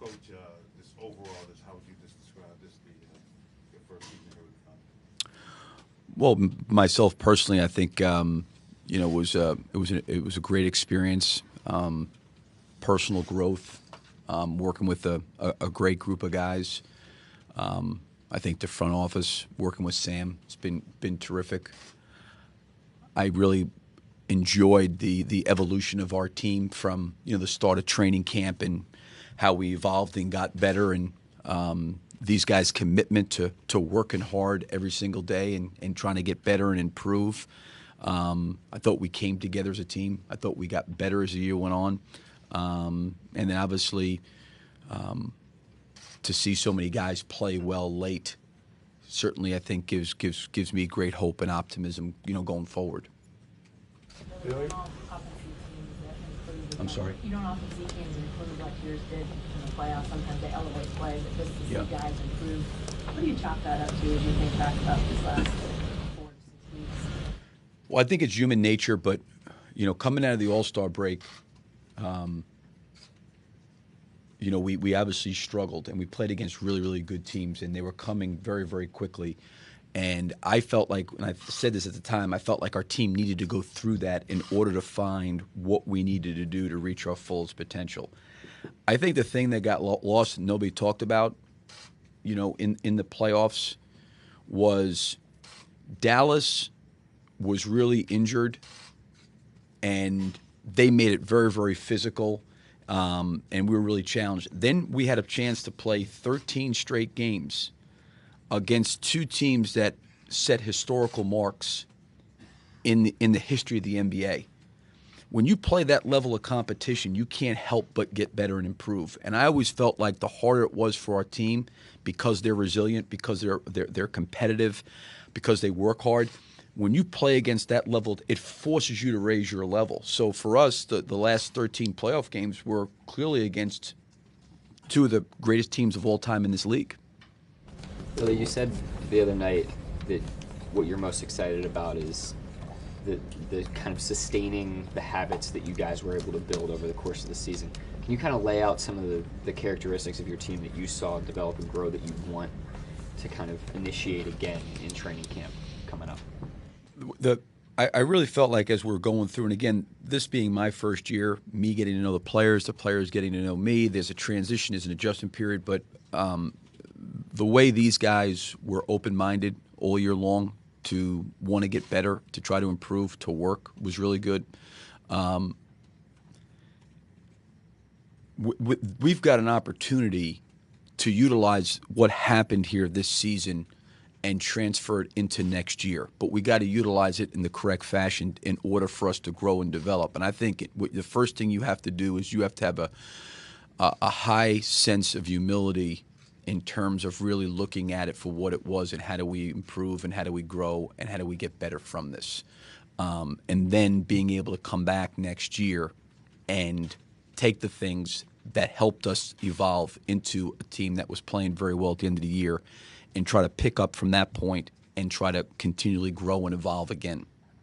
Coach, this overall, this how would you just describe this your first season here with the Thunder? Well, myself personally, I think it was a great experience, personal growth, working with a great group of guys. I think the front office working with Sam has been terrific. I really enjoyed the evolution of our team from the start of training camp and how we evolved and got better, and these guys' commitment to working hard every single day and trying to get better and improve. I thought we came together as a team. I thought we got better as the year went on, and then obviously to see so many guys play well late certainly I think gives me great hope and optimism going forward. Billy? I'm sorry? You don't often see teams improve like yours did in the playoffs. Sometimes they elevate play, but just to see guys improve. What do you chalk that up to as you think back about this last 4 to 6 weeks? Well, I think it's human nature, but coming out of the All-Star break, we obviously struggled, and we played against really, really good teams, and they were coming very, very quickly. And I felt like, and I said this at the time, I felt like our team needed to go through that in order to find what we needed to do to reach our fullest potential. I think the thing that got lost and nobody talked about, in the playoffs was Dallas was really injured, and they made it very, very physical, and we were really challenged. Then we had a chance to play 13 straight games against two teams that set historical marks in the history of the NBA. When you play that level of competition, you can't help but get better and improve. And I always felt like the harder it was for our team, because they're resilient, because they're competitive, because they work hard. When you play against that level, it forces you to raise your level. So for us, the last 13 playoff games were clearly against two of the greatest teams of all time in this league. Billy, you said the other night that what you're most excited about is the kind of sustaining the habits that you guys were able to build over the course of the season. Can you kind of lay out some of the characteristics of your team that you saw develop and grow that you want to kind of initiate again in training camp coming up? I really felt like as we were going through, and again, this being my first year, me getting to know the players getting to know me, there's a transition, there's an adjustment period, but the way these guys were open-minded all year long to want to get better, to try to improve, to work was really good. We've got an opportunity to utilize what happened here this season and transfer it into next year. But we got to utilize it in the correct fashion in order for us to grow and develop. And I think the first thing you have to do is you have to have a high sense of humility in terms of really looking at it for what it was and how do we improve and how do we grow and how do we get better from this. And then being able to come back next year and take the things that helped us evolve into a team that was playing very well at the end of the year and try to pick up from that point and try to continually grow and evolve again.